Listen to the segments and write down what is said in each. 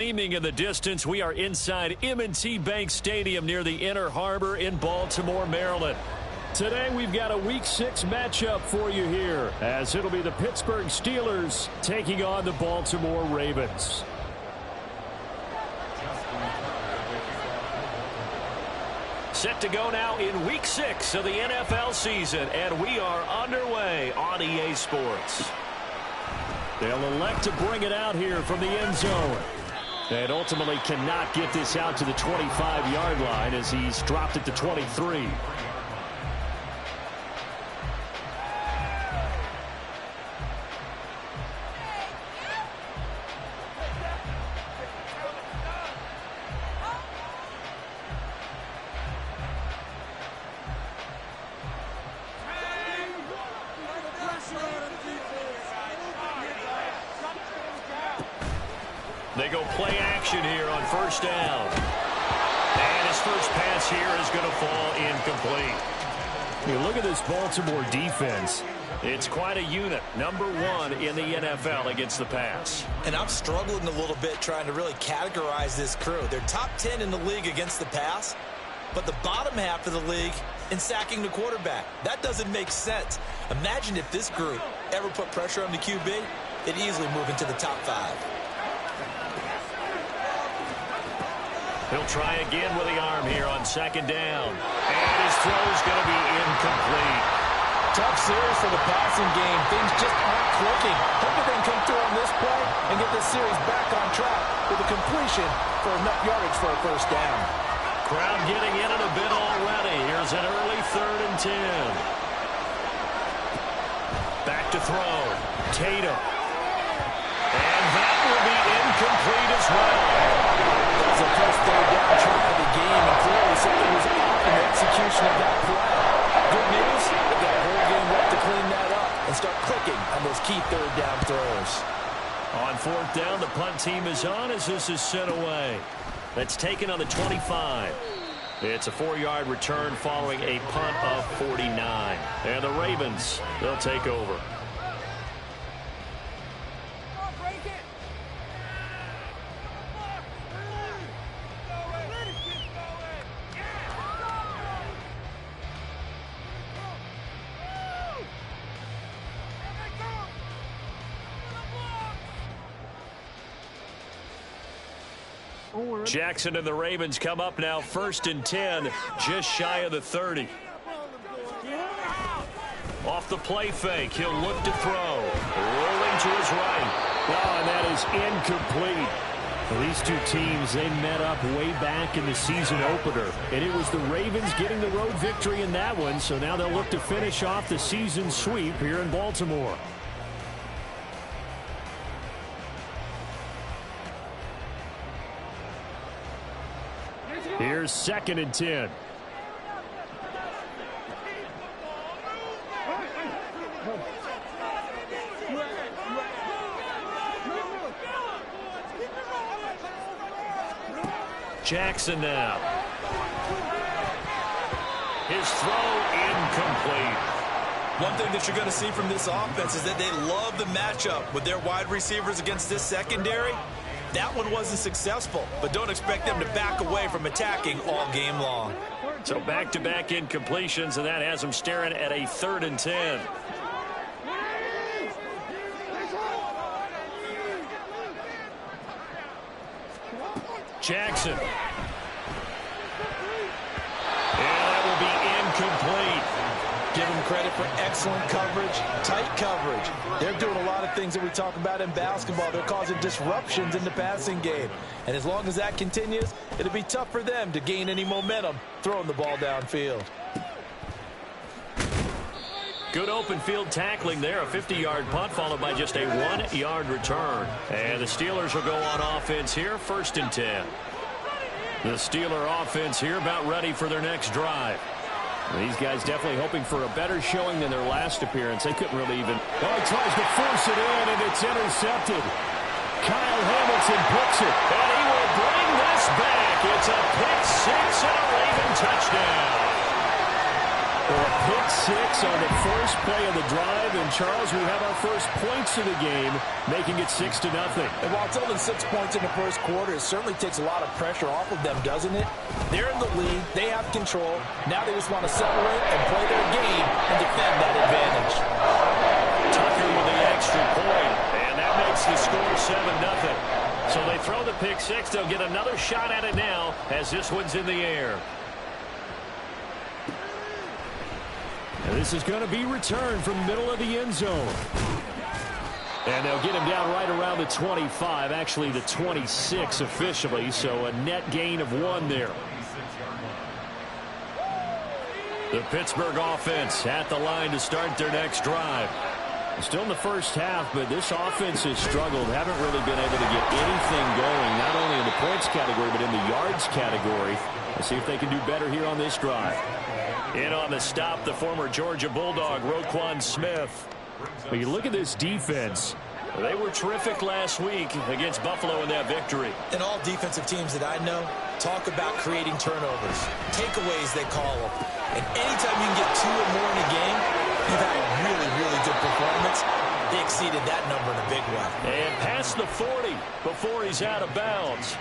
Gleaming in the distance, we are inside M&T Bank Stadium near the Inner Harbor in Baltimore, Maryland. Today we've got a Week 6 matchup for you here, as it'll be the Pittsburgh Steelers taking on the Baltimore Ravens. Set to go now in Week 6 of the NFL season, and we are underway on EA Sports. They'll elect to bring it out here from the end zone. And ultimately cannot get this out to the 25-yard line as he's dropped it to 23. They go play action here on first down. And his first pass here is going to fall incomplete. You look at this Baltimore defense. It's quite a unit. Number 1 in the NFL against the pass. And I'm struggling a little bit trying to really categorize this crew. They're top 10 in the league against the pass, but the bottom half of the league in sacking the quarterback. That doesn't make sense. Imagine if this group ever put pressure on the QB, they'd easily move into the top 5. He'll try again with the arm here on second down. And his throw's going to be incomplete. Tough series for the passing game. Things just aren't clicking. Hoping they can come through on this play and get this series back on track with a completion for enough yardage for a first down. Crowd getting in it a bit already. Here's an early 3rd and 10. Back to throw. Tatum. And that will be incomplete as well. That's the first third down try of the game, and clearly something was off in the execution of that play. Good news, they've got a whole game left to clean that up and start clicking on those key third down throws. On 4th down, the punt team is on as this is sent away. That's taken on the 25. It's a 4-yard return following a punt of 49. And the Ravens, they'll take over. Jackson and the Ravens come up now 1st and 10, just shy of the 30. Off the play fake, he'll look to throw. Rolling to his right. Oh, and that is incomplete. Well, these two teams, they met up way back in the season opener. And it was the Ravens getting the road victory in that one, so now they'll look to finish off the season sweep here in Baltimore. Here's 2nd and 10. Jackson now. His throw incomplete. One thing that you're going to see from this offense is that they love the matchup with their wide receivers against this secondary. That one wasn't successful, but don't expect them to back away from attacking all game long. So back-to-back incompletions, and that has them staring at a 3rd and 10. Jackson. And that will be incomplete. Give them credit for excellent coverage, tight coverage. They're doing a lot of things that we talk about in basketball. They're causing disruptions in the passing game. And as long as that continues, it'll be tough for them to gain any momentum throwing the ball downfield. Good open field tackling there. A 50-yard punt followed by just a 1-yard return. And the Steelers will go on offense here, 1st and 10. The Steeler offense here about ready for their next drive. These guys definitely hoping for a better showing than their last appearance. They couldn't really even... Oh, he tries to force it in, and it's intercepted. Kyle Hamilton picks it, and he will bring this back. It's a pick six and a Raven touchdown. Or a pick 6 on the first play of the drive. And, Charles, we have our first points of the game, making it 6-0. And while it's only 6 points in the first quarter, it certainly takes a lot of pressure off of them, doesn't it? They're in the lead. They have control. Now they just want to separate and play their game and defend that advantage. Tucker with the extra point, and that makes the score 7-0. So they throw the pick six. They'll get another shot at it now as this one's in the air. And this is going to be returned from the middle of the end zone. And they'll get him down right around the 25, actually the 26 officially, so a net gain of 1 there. The Pittsburgh offense at the line to start their next drive. Still in the first half, but this offense has struggled. Haven't really been able to get anything going, not only in the points category, but in the yards category. Let's see if they can do better here on this drive. In on the stop, the former Georgia Bulldog, Roquan Smith. But you look at this defense. They were terrific last week against Buffalo in that victory. And all defensive teams that I know talk about creating turnovers. Takeaways, they call them. And anytime you can get 2 or more in a game, you've had a really, really good performance. They exceeded that number in a big way. And past the 40 before he's out of bounds.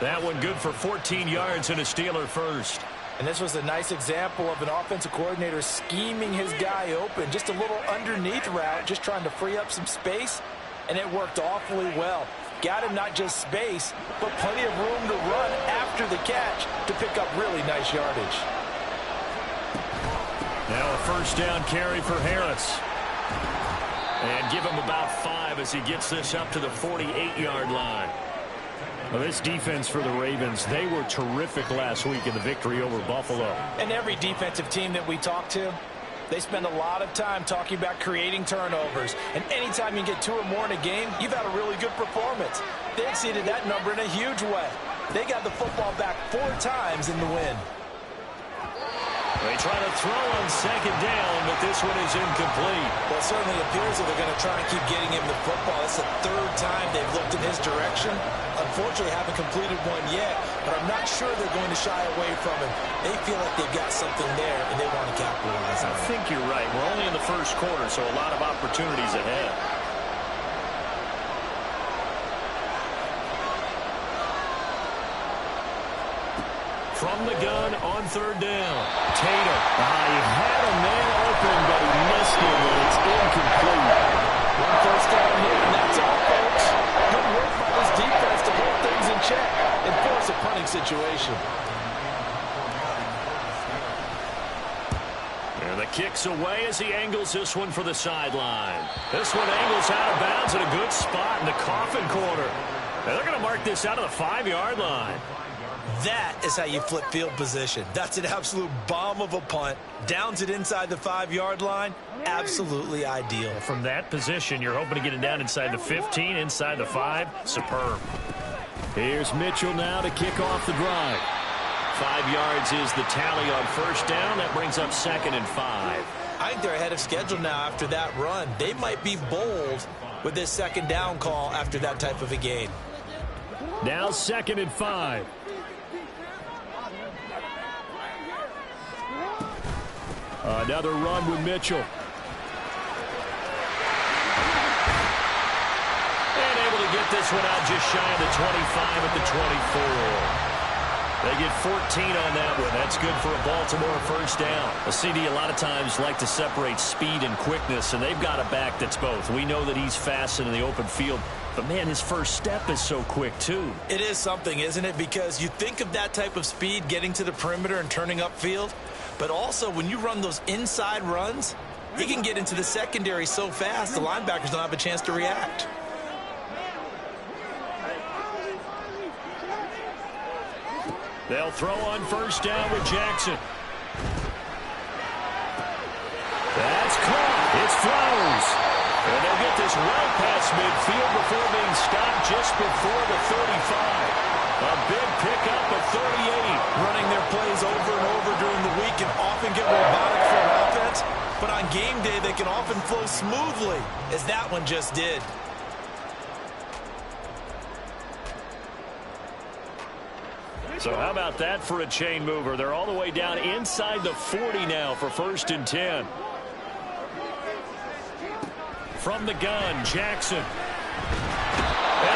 That one good for 14 yards and a Steeler first. And this was a nice example of an offensive coordinator scheming his guy open. Just a little underneath route, just trying to free up some space, and it worked awfully well. Got him not just space, but plenty of room to run after the catch to pick up really nice yardage. Now a first down carry for Harris. And give him about 5 as he gets this up to the 48-yard line. Well, this defense for the Ravens, they were terrific last week in the victory over Buffalo. And every defensive team that we talk to, they spend a lot of time talking about creating turnovers. And anytime you get 2 or more in a game, you've had a really good performance. They exceeded that number in a huge way. They got the football back 4 times in the win. They try to throw on second down, but this one is incomplete. Well, it certainly appears that they're going to try and keep getting him the football. It's the 3rd time they've looked in his direction. Unfortunately, haven't completed one yet, but I'm not sure they're going to shy away from him. They feel like they've got something there, and they want to capitalize on it. I think you're right. We're only in the first quarter, so a lot of opportunities ahead. From the gun on 3rd down. Tatum. He had a man open, but he missed it, and it's incomplete. One first down here, and that's all, folks. Good work by this defense to hold things in check and force a punting situation. And the kick's away as he angles this one for the sideline. This one angles out of bounds at a good spot in the coffin corner. And they're going to mark this out of the 5-yard line. That is how you flip field position. That's an absolute bomb of a punt. Downs it inside the 5-yard line. Absolutely ideal. From that position, you're hoping to get it down inside the 15, inside the 5. Superb. Here's Mitchell now to kick off the drive. 5 yards is the tally on first down. That brings up 2nd and 5. I think they're ahead of schedule now after that run. They might be bold with this 2nd down call after that type of a game. Now 2nd and 5. Another run with Mitchell. And able to get this one out just shy of the 25 at the 24. They get 14 on that one. That's good for a Baltimore first down. A CD a lot of times like to separate speed and quickness, and they've got a back that's both. We know that he's fast in the open field, but, man, his first step is so quick, too. It is something, isn't it? Because you think of that type of speed getting to the perimeter and turning upfield, but also when you run those inside runs, he can get into the secondary so fast the linebackers don't have a chance to react. They'll throw on first down with Jackson. That's caught. It's Flowers. And they'll get this well past midfield before being stopped just before the 35. A big pickup at 38. Running their plays over and over during the week can often get robotic for an offense, but on game day they can often flow smoothly, as that one just did. So how about that for a chain mover? They're all the way down inside the 40 now for 1st and 10. From the gun, Jackson. And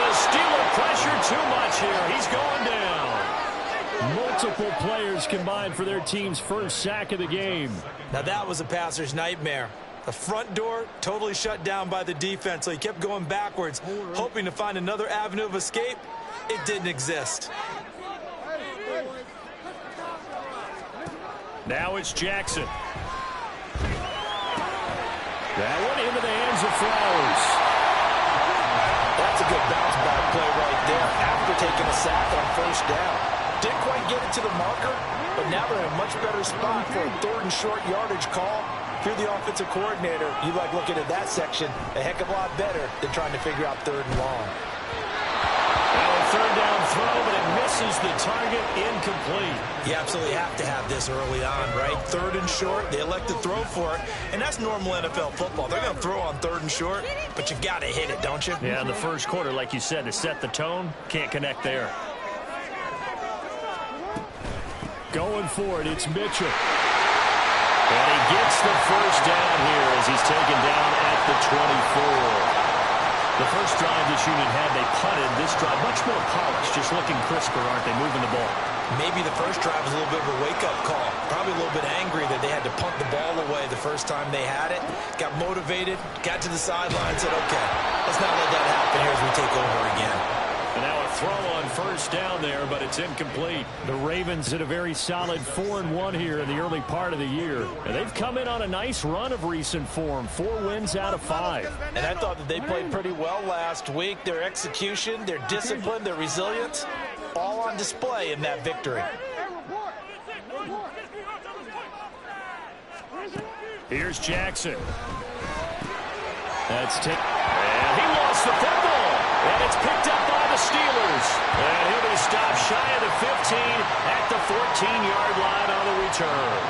the Steeler pressure too much here. He's going down. Multiple players combined for their team's first sack of the game. Now that was a passer's nightmare. The front door totally shut down by the defense, so he kept going backwards, hoping to find another avenue of escape. It didn't exist. Now it's Jackson. That one into the hands of Flowers. That's a good bounce back play right there after taking a sack on 1st down. Didn't quite get it to the marker, but now they're in a much better spot for a 3rd and short yardage call. If you're the offensive coordinator, you like looking at that section a heck of a lot better than trying to figure out 3rd and long. Now a 3rd down throw, but it misses the target, incomplete. You absolutely have to have this early on, right? 3rd and short, they elect to throw for it, and that's normal NFL football. They're going to throw on 3rd and short, but you got to hit it, don't you? Yeah, in the first quarter, like you said, to set the tone, can't connect there. Going for it, it's Mitchell. And he gets the 1st down here as he's taken down at the 24. The first drive this unit had, they punted. This drive, much more polished, just looking crisper, aren't they, moving the ball? Maybe the first drive was a little bit of a wake-up call. Probably a little bit angry that they had to punt the ball away the first time they had it. Got motivated, got to the sideline, said, okay, let's not let that happen here as we take over again. And now a throw on 1st down there, but it's incomplete. The Ravens hit a very solid 4-1 here in the early part of the year. And they've come in on a nice run of recent form, 4 wins out of 5. And I thought that they played pretty well last week. Their execution, their discipline, their resilience, all on display in that victory. Here's Jackson. That's taken. And he lost the football. And it's picked up by the Steelers. And he'll be stopped shy of the 15 at the 14-yard line on the return.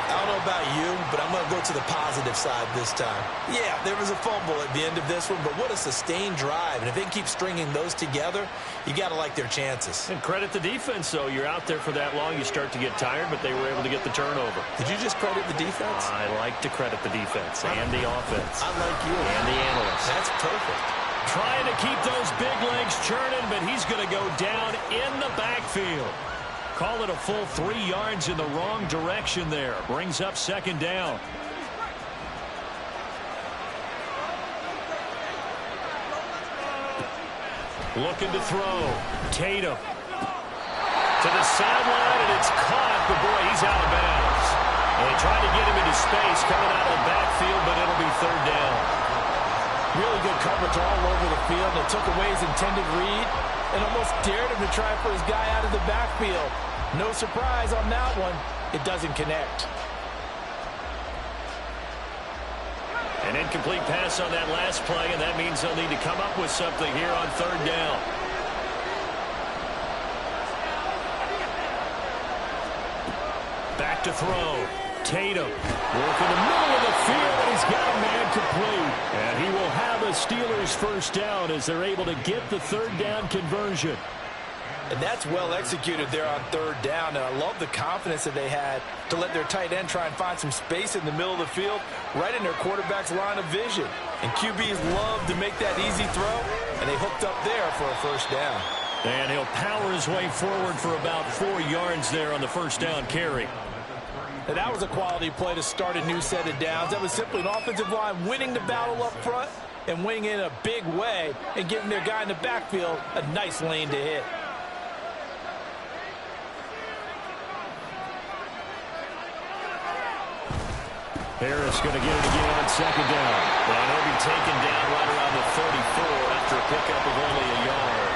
I don't know about you, but I'm going to go to the positive side this time. Yeah, there was a fumble at the end of this one, but what a sustained drive. And if they can keep stringing those together, you got to like their chances. And credit the defense, though. You're out there for that long, you start to get tired, but they were able to get the turnover. Did you just credit the defense? I like to credit the defense and the offense. I like you. And the analysts. That's perfect. Trying to keep those big legs churning, but he's going to go down in the backfield. Call it a full 3 yards in the wrong direction there. Brings up 2nd down. Looking to throw. Tatum. To the sideline, and it's caught, but boy, he's out of bounds. And they tried to get him into space coming out of the backfield, but it'll be 3rd down. Really good coverage all over the field. They took away his intended read and almost dared him to try for his guy out of the backfield. No surprise on that one. It doesn't connect. An incomplete pass on that last play, and that means they'll need to come up with something here on 3rd down. Back to throw. Tatum working the middle of the field, and he's got a man complete. And he will have a Steelers 1st down as they're able to get the 3rd down conversion. And that's well executed there on 3rd down. And I love the confidence that they had to let their tight end try and find some space in the middle of the field, right in their quarterback's line of vision. And QBs love to make that easy throw, and they hooked up there for a 1st down. And he'll power his way forward for about 4 yards there on the 1st down carry. And that was a quality play to start a new set of downs. That was simply an offensive line winning the battle up front and winning in a big way and giving their guy in the backfield a nice lane to hit. Harris going to get it again on 2nd down. And he'll be taken down right around the 34 after a pickup of only a yard.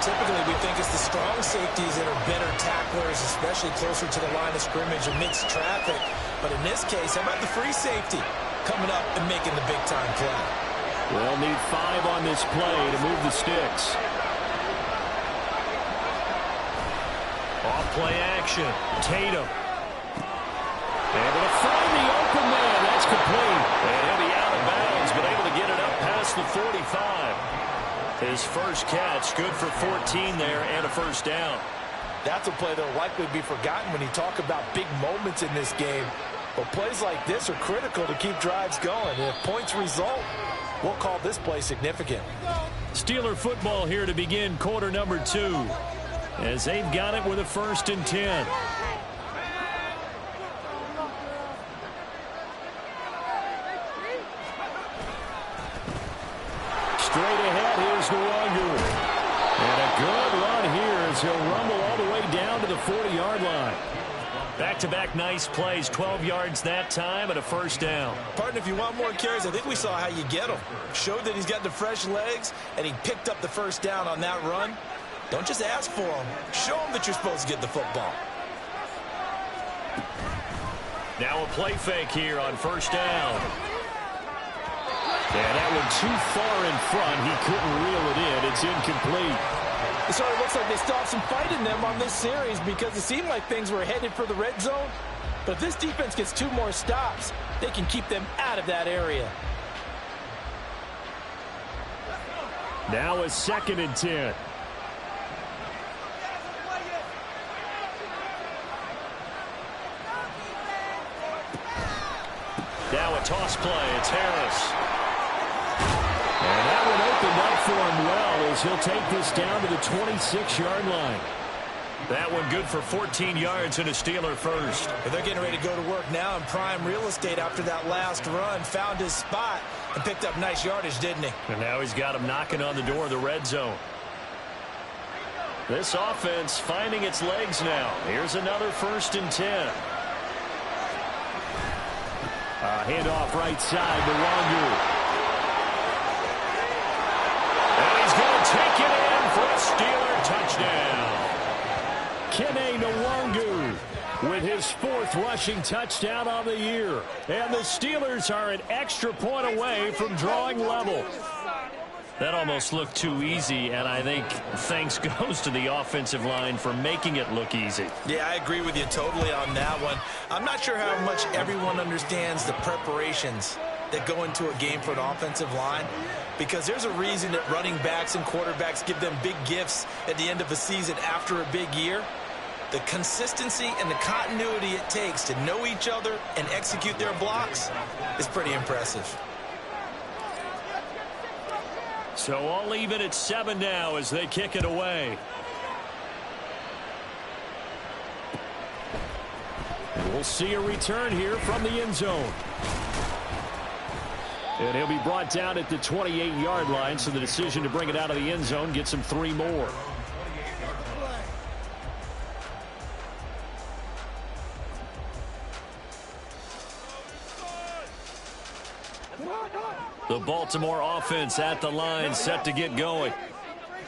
Typically, we think it's the strong safeties that are better tacklers, especially closer to the line of scrimmage amidst traffic. But in this case, how about the free safety coming up and making the big-time play? They'll need 5 on this play to move the sticks. Off play action. Tatum. Able to find the open man. That's complete. And he'll be out of bounds, but able to get it up past the 45. His first catch, good for 14 there and a 1st down. That's a play that will likely be forgotten when you talk about big moments in this game. But plays like this are critical to keep drives going. And if points result, we'll call this play significant. Steeler football here to begin quarter number 2, as they've got it with a 1st and 10. Straight ahead, here's Nwangu. And a good run here as he'll rumble all the way down to the 40-yard line. Back-to-back nice plays, 12 yards that time and a 1st down. Partner, if you want more carries, I think we saw how you get them. Showed that he's got the fresh legs, and he picked up the 1st down on that run. Don't just ask for them. Show them that you're supposed to get the football. Now a play fake here on 1st down. And that one too far in front. He couldn't reel it in. It's incomplete. It sort of looks like they still have some fight in them on this series because it seemed like things were headed for the red zone. But if this defense gets 2 more stops, they can keep them out of that area. Now a 2nd and 10. Now a toss play. It's Harris. And that one opened up for him well as he'll take this down to the 26-yard line. That one good for 14 yards and a Steeler 1st. They're getting ready to go to work now in prime real estate after that last run. Found his spot and picked up nice yardage, didn't he? And now he's got him knocking on the door of the red zone. This offense finding its legs now. Here's another 1st and 10. Handoff right side to Nwangu. Take it in for a Steeler touchdown. Kene Nwangu with his 4th rushing touchdown on the year. And the Steelers are an extra point away from drawing level. That almost looked too easy, and I think thanks goes to the offensive line for making it look easy. Yeah, I agree with you totally on that one. I'm not sure how much everyone understands the preparations that go into a game for an offensive line, because there's a reason that running backs and quarterbacks give them big gifts at the end of a season after a big year. The consistency and the continuity it takes to know each other and execute their blocks is pretty impressive. So all even at 7 now as they kick it away. We'll see a return here from the end zone. And he'll be brought down at the 28-yard line, so the decision to bring it out of the end zone gets him 3 more. The Baltimore offense at the line, set to get going.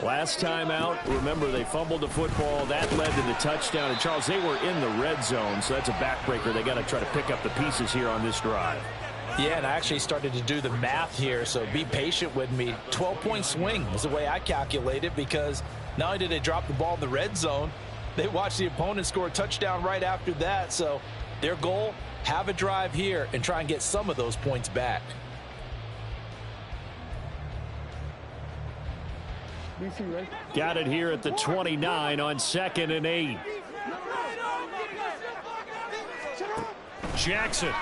Last time out, remember, they fumbled the football. That led to the touchdown. And, Charles, they were in the red zone, so that's a backbreaker. They got to try to pick up the pieces here on this drive. Yeah, and I actually started to do the math here, so be patient with me. 12-point swing is the way I calculate it, because not only did they drop the ball in the red zone, they watched the opponent score a touchdown right after that. So their goal, have a drive here and try and get some of those points back. Got it here at the 29 on 2nd and 8. Jackson.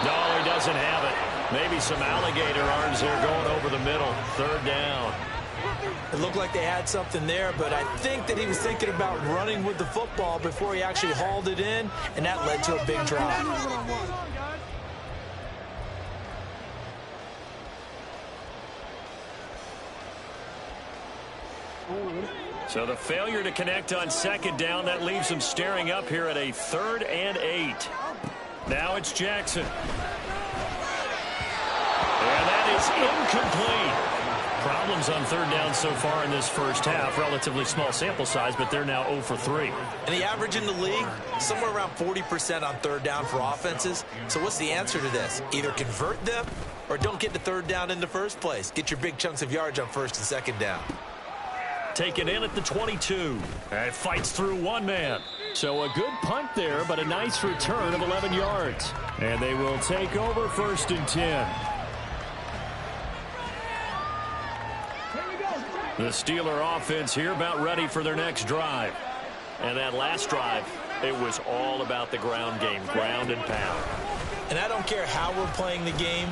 No, he doesn't have it. Maybe some alligator arms there going over the middle. 3rd down. It looked like they had something there, but I think that he was thinking about running with the football before he actually hauled it in, and that led to a big drop. So the failure to connect on 2nd down, that leaves them staring up here at a 3rd and 8. Now it's Jackson. And that is incomplete. Problems on 3rd down so far in this first half. Relatively small sample size, but they're now 0 for 3. And the average in the league, somewhere around 40% on 3rd down for offenses. So what's the answer to this? Either convert them or don't get the 3rd down in the first place. Get your big chunks of yards on 1st and 2nd down. Taken in at the 22. And fights through one man. So a good punt there, but a nice return of 11 yards. And they will take over 1st and 10. The Steeler offense here about ready for their next drive. And that last drive, it was all about the ground game, ground and pound. And I don't care how we're playing the game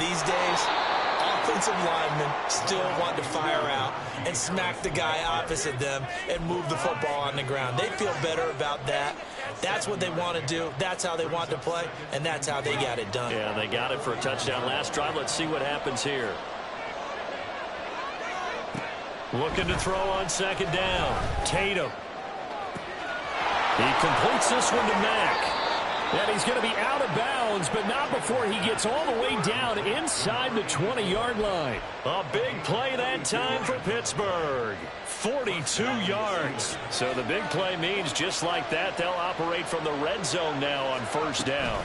these days, offensive linemen still want to fire out and smack the guy opposite them and move the football on the ground. They feel better about that. That's what they want to do. That's how they want to play, and that's how they got it done. Yeah, they got it for a touchdown last drive. Let's see what happens here. Looking to throw on second down. Tatum. He completes this one to Mack. And he's going to be out of bounds, but not before he gets all the way down inside the 20-yard line. A big play that time for Pittsburgh. 42 yards. So the big play means just like that, they'll operate from the red zone now on first down.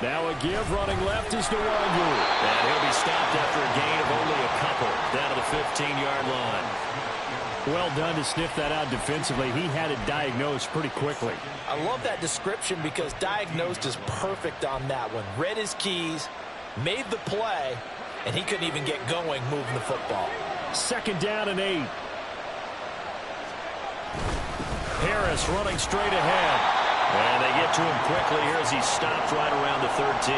Now a give running left is Nwangu. And he'll be stopped after a gain of only a couple down to the 15-yard line. Well done to sniff that out defensively. He had it diagnosed pretty quickly. I love that description because diagnosed is perfect on that one. Read his keys, made the play, and he couldn't even get going moving the football. Second down and 8. Harris running straight ahead. And they get to him quickly here as he stops right around the 13.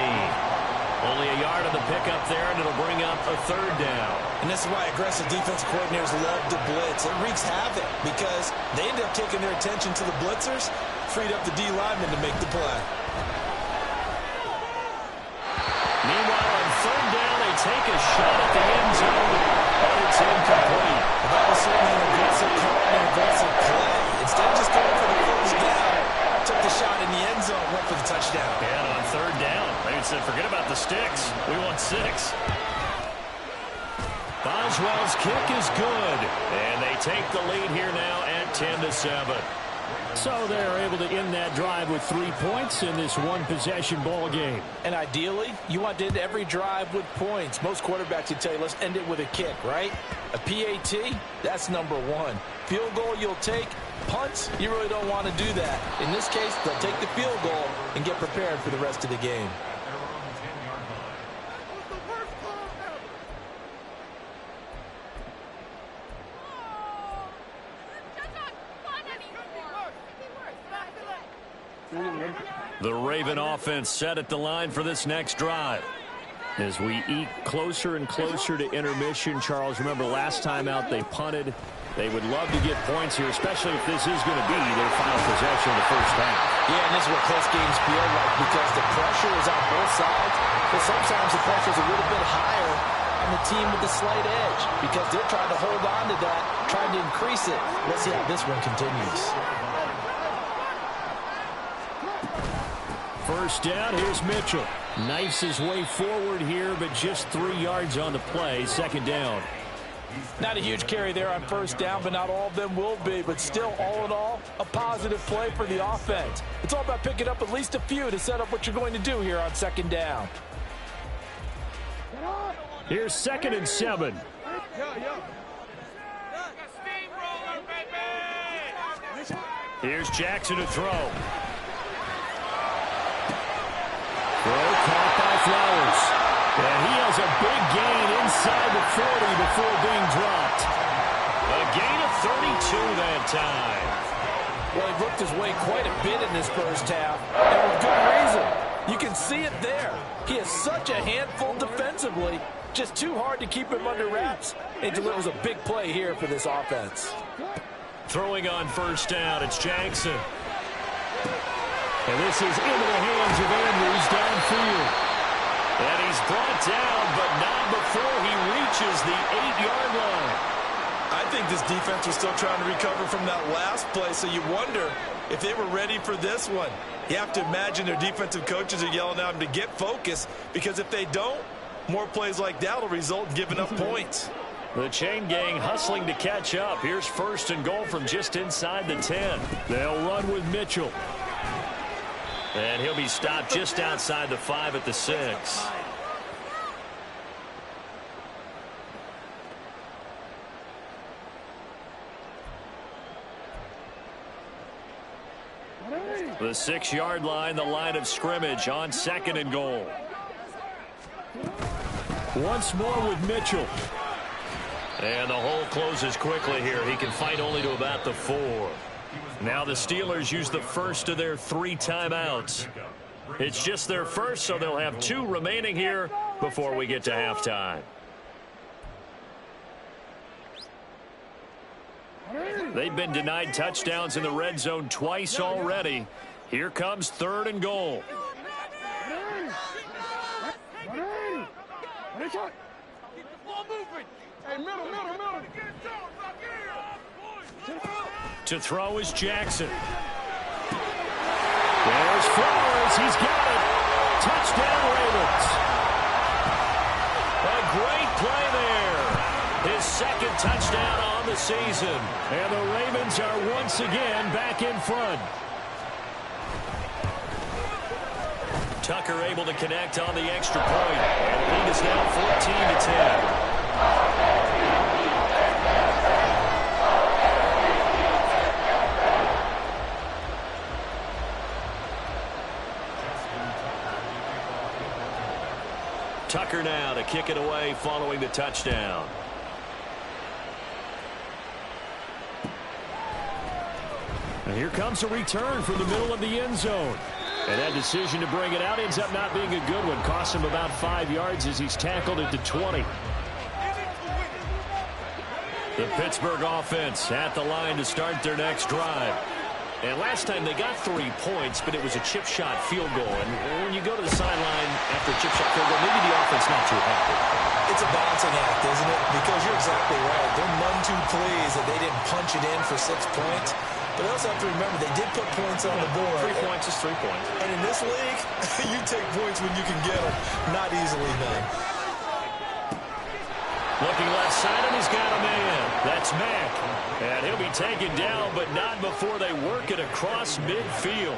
Only a yard on the pickup there, and it'll bring up a third down. And this is why aggressive defensive coordinators love to blitz. It wreaks havoc because they end up taking their attention to the blitzers, freed up the D linemen to make the play. Meanwhile, on third down, they take a shot at the end zone, but it's incomplete. That was certainly an aggressive call and an aggressive play. Instead of just going for the first down, took the shot in the end zone, went for the touchdown. And on third down, they said, forget about the sticks. We want 6. Boswell's kick is good. And they take the lead here now at 10-7. So they're able to end that drive with 3 points in this one-possession ball game. And ideally, you want to end every drive with points. Most quarterbacks would tell you, let's end it with a kick, right? A PAT, that's number 1. Field goal you'll take. Punts, you really don't want to do that. In this case, they'll take the field goal and get prepared for the rest of the game. The Raven offense set at the line for this next drive. As we eke closer and closer to intermission, Charles, remember last time out they punted. They would love to get points here, especially if this is going to be their final possession of the first half. Yeah, and this is what close games feel like because the pressure is on both sides, but sometimes the pressure is a little bit higher on the team with the slight edge because they're trying to hold on to that, trying to increase it. Let's see how this one continues. First down, here's Mitchell. Knifes his way forward here, but just 3 yards on the play. Second down. Not a huge carry there on first down, but not all of them will be. But still, all in all, a positive play for the offense. It's all about picking up at least a few to set up what you're going to do here on second down. Here's 2nd and 7. Here's Jackson to throw. Throw caught by Flowers. And he has a big gain inside the 40 before being dropped. A gain of 32 that time. Well, he worked his way quite a bit in this first half, and with good reason. You can see it there. He is such a handful defensively, just too hard to keep him under wraps, and delivers a big play here for this offense. Throwing on first down, it's Jackson. And this is into the hands of Andrews downfield. And he's brought down, but not before he reaches the 8-yard line. I think this defense was still trying to recover from that last play, so you wonder if they were ready for this one. You have to imagine their defensive coaches are yelling at them to get focused, because if they don't, more plays like that will result in giving up points. The chain gang hustling to catch up. Here's 1st and goal from just inside the 10. They'll run with Mitchell. And he'll be stopped just outside the 5 at the 6. The 6-yard line, the line of scrimmage on 2nd and goal. Once more with Mitchell. And the hole closes quickly here. He can fight only to about the 4. Now the Steelers use the first of their 3 timeouts. It's just their first, so they'll have 2 remaining here before we get to halftime. They've been denied touchdowns in the red zone twice already. Here comes 3rd and goal. To throw is Jackson. There's Flowers. He's got it. Touchdown, Ravens. A great play there. His 2nd touchdown on the season. And the Ravens are once again back in front. Tucker able to connect on the extra point. And the lead is now 14-10. Tucker now to kick it away following the touchdown. And here comes a return from the middle of the end zone. And that decision to bring it out ends up not being a good one. Costs him about 5 yards as he's tackled at the 20. The Pittsburgh offense at the line to start their next drive. And last time they got 3 points, but it was a chip shot field goal. And when you go to the sideline after a chip shot field goal, maybe the offense not too happy. It's a balancing act, isn't it? Because you're exactly right. They're none too pleased that they didn't punch it in for 6 points. But I also have to remember they did put points on the board. 3 points is 3 points. And in this league, you take points when you can get them. Not easily done. Looking left side, and he's got a man. That's Mack. And he'll be taken down, but not before they work it across midfield.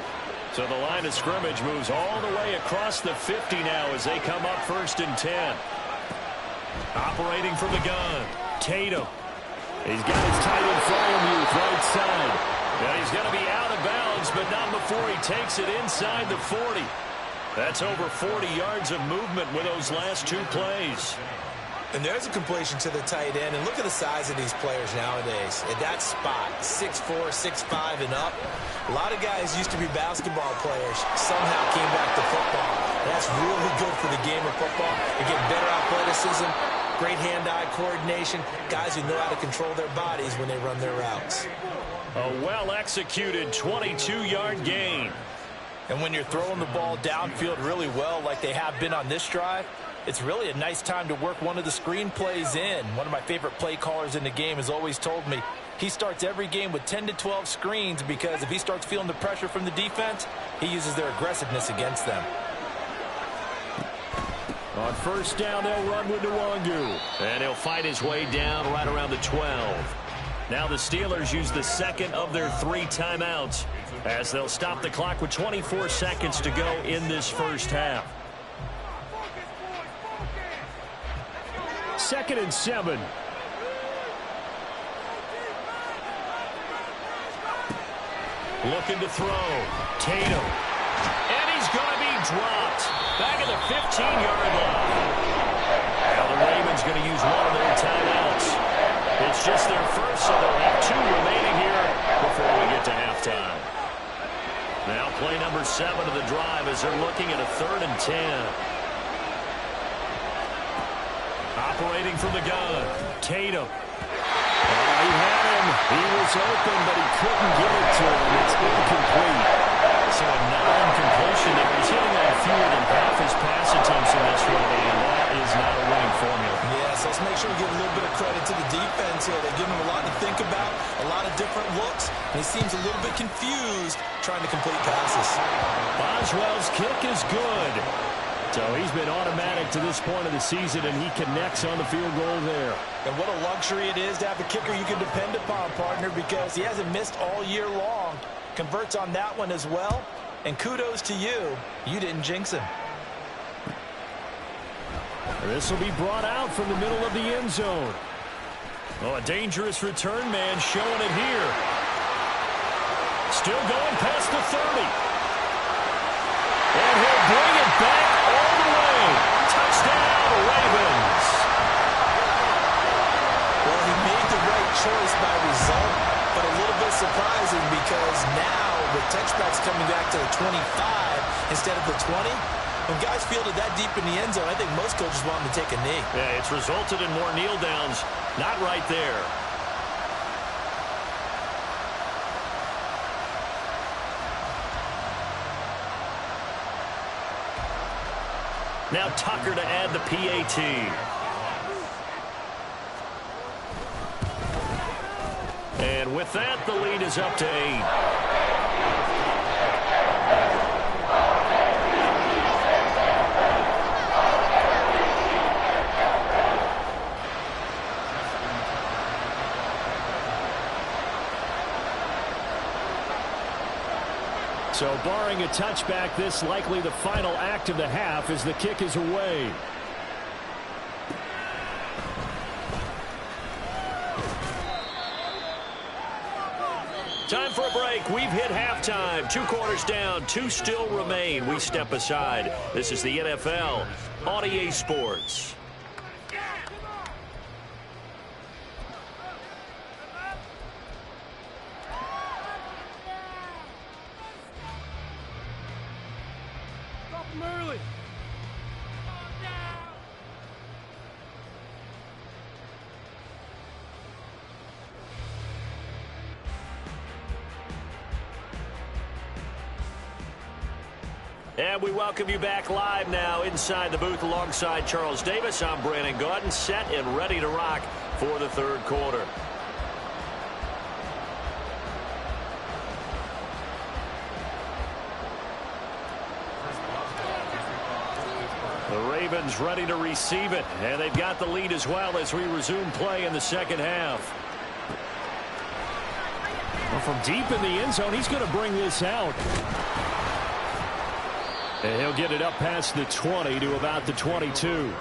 So the line of scrimmage moves all the way across the 50 now as they come up 1st and 10. Operating from the gun, Tatum. He's got his tight end Freiermuth right side. Now he's going to be out of bounds, but not before he takes it inside the 40. That's over 40 yards of movement with those last 2 plays. And there's a completion to the tight end. And look at the size of these players nowadays. At that spot, 6'4", 6'5", and up. A lot of guys used to be basketball players. Somehow came back to football. And that's really good for the game of football. You get better athleticism, great hand-eye coordination. Guys who know how to control their bodies when they run their routes. A well-executed 22-yard gain. And when you're throwing the ball downfield really well like they have been on this drive, it's really a nice time to work one of the screen plays in. One of my favorite play callers in the game has always told me he starts every game with 10 to 12 screens because if he starts feeling the pressure from the defense, he uses their aggressiveness against them. On 1st down, they'll run with Nwangu. And he'll fight his way down right around the 12. Now the Steelers use the 2nd of their 3 timeouts as they'll stop the clock with 24 seconds to go in this first half. 2nd and 7. Looking to throw. Tatum. And he's going to be dropped. Back at the 15-yard line. Now the Ravens going to use one of their timeouts. It's just their first, so they'll have 2 remaining here before we get to halftime. Now play number 7 of the drive as they're looking at a 3rd and 10. Operating from the gun, Tatum. He had him. He was open, but he couldn't get it to him. It's incomplete. So another incompletion there. He's hitting on fewer than half his pass attempts in this one, and that is not a winning formula. Yes, let's make sure we give a little bit of credit to the defense here. They give him a lot to think about, a lot of different looks, and he seems a little bit confused trying to complete passes. Boswell's kick is good. So he's been automatic to this point of the season, and he connects on the field goal there. And what a luxury it is to have a kicker you can depend upon, partner, because he hasn't missed all year long. Converts on that one as well. And kudos to you. You didn't jinx him. This will be brought out from the middle of the end zone. Oh, a dangerous return man showing it here. Still going past the 30. And he'll bring it back all the way. Touchdown, Ravens. Well, choice by result, but a little bit surprising because now with touchbacks coming back to the 25 instead of the 20, when guys fielded that deep in the end zone, I think most coaches want them to take a knee. Yeah, it's resulted in more kneel downs. Not right there. Now Tucker to add the PAT. And with that, the lead is up to 8. So barring a touchback, this likely the final act of the half as the kick is away. Time for a break. We've hit halftime. 2 quarters down. 2 still remain. We step aside. This is the NFL on EA Sports. And we welcome you back live now inside the booth alongside Charles Davis. I'm Brandon Gaudin, set and ready to rock for the third quarter. The Ravens ready to receive it, and they've got the lead as well as we resume play in the second half. Well, from deep in the end zone, he's going to bring this out. And he'll get it up past the 20 to about the 22.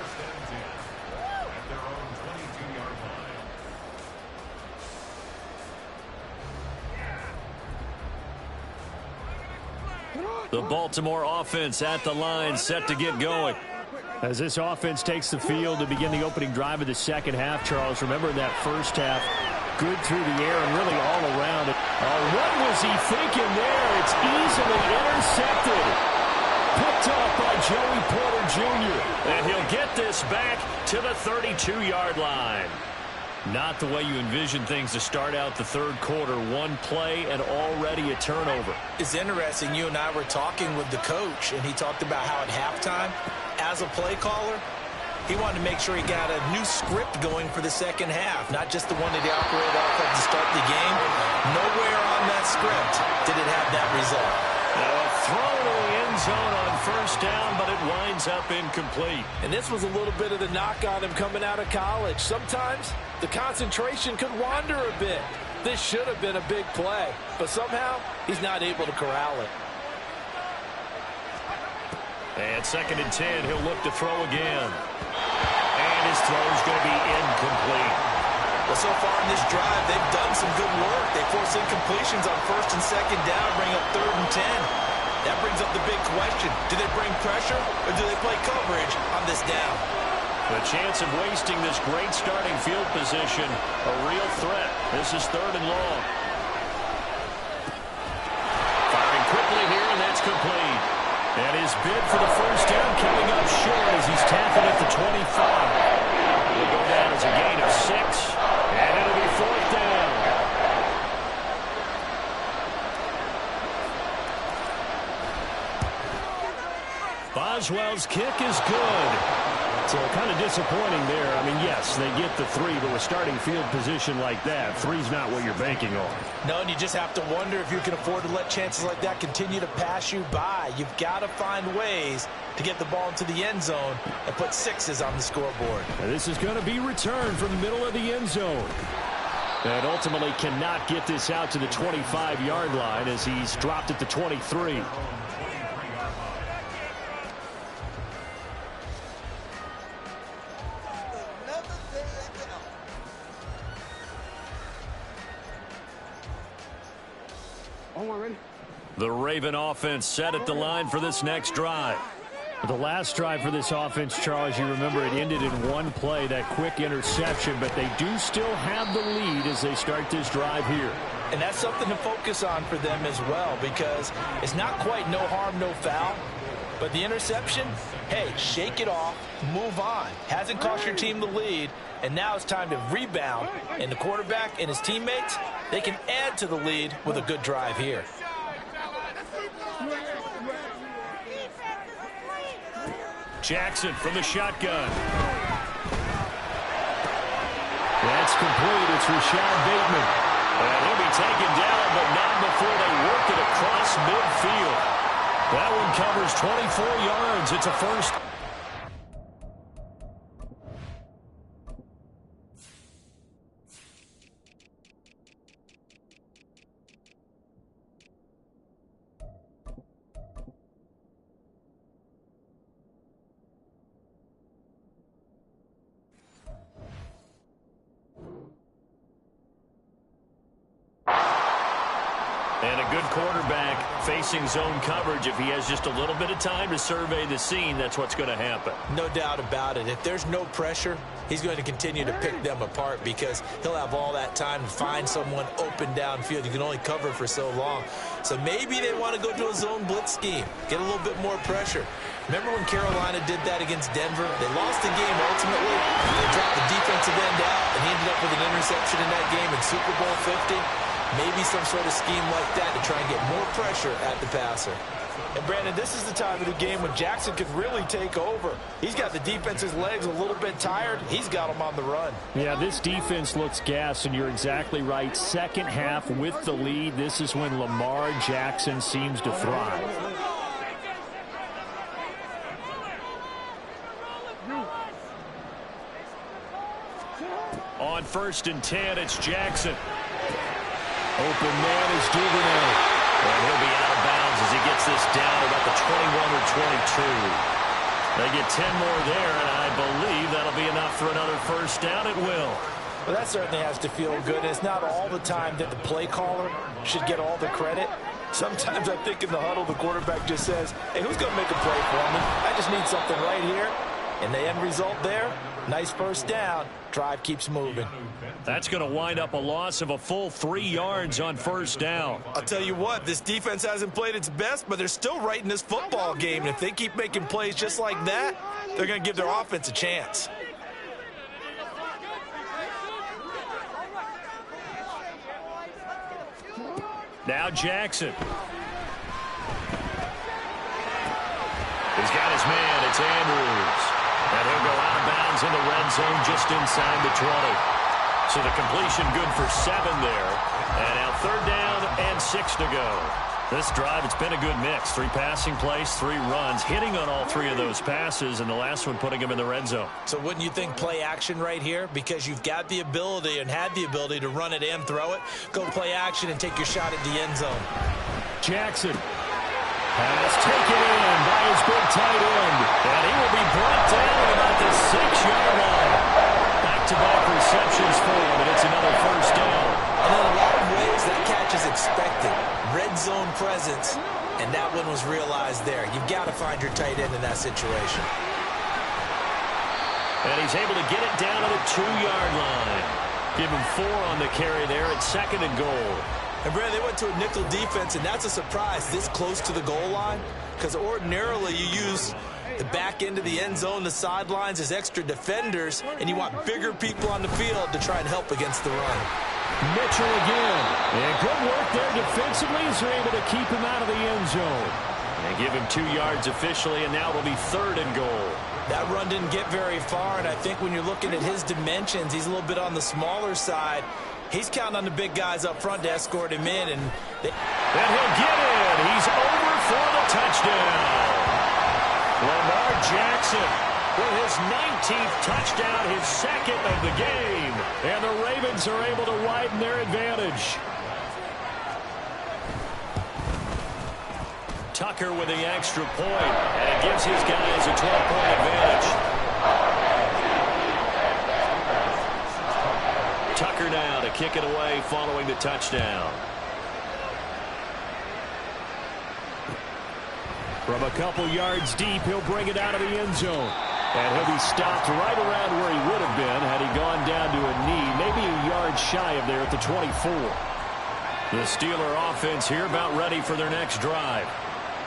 The Baltimore offense at the line, set to get going. As this offense takes the field to begin the opening drive of the second half, Charles, remember that first half, good through the air and really all around it. Oh, what was he thinking there? It's easily intercepted. Picked off by Joey Porter Jr. And he'll get this back to the 32-yard line. Not the way you envision things to start out the third quarter. One play and already a turnover. It's interesting. You and I were talking with the coach, and he talked about how at halftime, as a play caller, he wanted to make sure he got a new script going for the second half, not just the one that he operated off of to start the game. Nowhere on that script did it have that result. Now a throw to the end zone on first down, but it winds up incomplete. And this was a little bit of the knock on him coming out of college. Sometimes the concentration could wander a bit. This should have been a big play, but somehow he's not able to corral it. And 2nd and 10, he'll look to throw again. And his throw is going to be incomplete. Well, so far in this drive, they've done some good work. They force incompletions on 1st and 2nd down, bring up 3rd and 10. That brings up the big question. Do they bring pressure or do they play coverage on this down? The chance of wasting this great starting field position, a real threat. This is 3rd and long. Firing quickly here, and that's complete. And his bid for the first down coming up short as he's tackled at the 25. Will go down as a gain of 6, and it'll be 4th down. Boswell's kick is good. So kind of disappointing there. I mean, yes, they get the 3, but with starting field position like that, 3's not what you're banking on. No, and you just have to wonder if you can afford to let chances like that continue to pass you by. You've got to find ways to get the ball into the end zone and put 6s on the scoreboard. And this is going to be returned from the middle of the end zone. And ultimately cannot get this out to the 25-yard line as he's dropped at the 23. The Raven offense set at the line for this next drive. The last drive for this offense, Charles, you remember it ended in one play, that quick interception, but they do still have the lead as they start this drive here. And that's something to focus on for them as well, because it's not quite no harm, no foul. But the interception, hey, shake it off, move on. Hasn't cost your team the lead, and now it's time to rebound. And the quarterback and his teammates, they can add to the lead with a good drive here. Jackson from the shotgun. That's complete. It's Rashad Bateman. And he'll be taken down, but not before they work it across midfield. That one covers 24 yards. It's a first. And a good quarterback facing zone coverage. If he has just a little bit of time to survey the scene, that's what's going to happen. No doubt about it. If there's no pressure, he's going to continue to pick them apart because he'll have all that time to find someone open downfield. You can only cover for so long. So maybe they want to go to a zone blitz scheme, get a little bit more pressure. Remember when Carolina did that against Denver? They lost the game ultimately. They dropped the defensive end out, and he ended up with an interception in that game in Super Bowl 50. Maybe some sort of scheme like that to try and get more pressure at the passer. And, Brandon, this is the time of the game when Jackson could really take over. He's got the defense's legs a little bit tired. He's got them on the run. Yeah, this defense looks gassed, and you're exactly right. Second half with the lead, this is when Lamar Jackson seems to thrive. On 1st and 10, it's Jackson. Open man is Duvernay. And he'll be out of bounds as he gets this down about the 21 or 22. They get 10 more there, and I believe that'll be enough for another first down. It will. Well, that certainly has to feel good. It's not all the time that the play caller should get all the credit. Sometimes I think in the huddle, the quarterback just says, hey, who's going to make a play for me? I just need something right here. And the end result there, nice first down. Drive keeps moving. That's going to wind up a loss of a full 3 yards on first down. I'll tell you what, this defense hasn't played its best, but they're still right in this football game. And if they keep making plays just like that, they're going to give their offense a chance. Now Jackson. He's got his man. It's Andrews. And he'll go out of bounds in the red zone just inside the 20. So the completion good for 7 there. And now 3rd down and 6 to go. This drive, it's been a good mix. 3 passing plays, 3 runs, hitting on all 3 of those passes, and the last one putting him in the red zone. So wouldn't you think play action right here? Because you've got the ability and had the ability to run it and throw it. Go play action and take your shot at the end zone. Jackson. Pass taken in by his big tight end. And he will be brought down at about the 6-yard line. Back-to-back receptions for him, and it's another first down. And in a lot of ways, that catch is expected. Red zone presence, and that one was realized there. You've got to find your tight end in that situation. And he's able to get it down to the 2-yard line. Give him 4 on the carry there at 2nd and goal. And, Brad, they went to a nickel defense, and that's a surprise this close to the goal line, because ordinarily you use the back end of the end zone, the sidelines as extra defenders, and you want bigger people on the field to try and help against the run. Mitchell again. And good work there defensively as they're able to keep him out of the end zone. And give him 2 yards officially, and now it'll be 3rd and goal. That run didn't get very far, and I think when you're looking at his dimensions, he's a little bit on the smaller side. He's counting on the big guys up front to escort him in. And he'll get in. He's over for the touchdown. Lamar Jackson with his 19th touchdown, his 2nd of the game. And the Ravens are able to widen their advantage. Tucker with the extra point, and it gives his guys a 12-point advantage. Tucker now to kick it away following the touchdown. From a couple yards deep, he'll bring it out of the end zone. And he'll be stopped right around where he would have been had he gone down to a knee, maybe a yard shy of there at the 24. The Steeler offense here about ready for their next drive.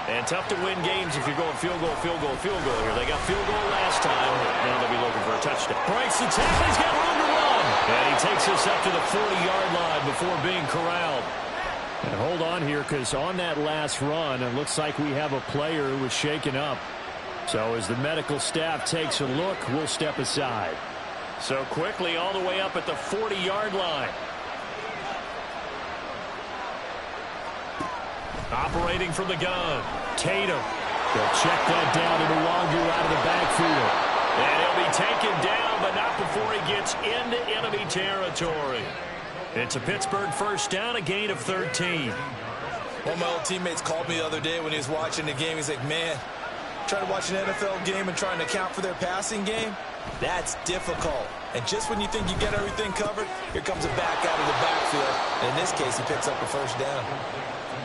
And tough to win games if you're going field goal here. They got field goal last time. Now they'll be looking for a touchdown. Breaks the tackle. He's got room to run. And he takes us up to the 40-yard line before being corralled. And hold on here, because on that last run, it looks like we have a player who was shaken up. So as the medical staff takes a look, we'll step aside. So quickly all the way up at the 40-yard line. Operating from the gun, Tatum. They'll check that down to Nwangu out of the backfield. And he'll be taken down, but not before he gets into enemy territory. It's a Pittsburgh first down, a gain of 13. One of my old teammates called me the other day when he was watching the game. He's like, man, trying to watch an NFL game and trying to account for their passing game, that's difficult. And just when you think you get everything covered, here comes a back out of the backfield. And in this case, he picks up a first down.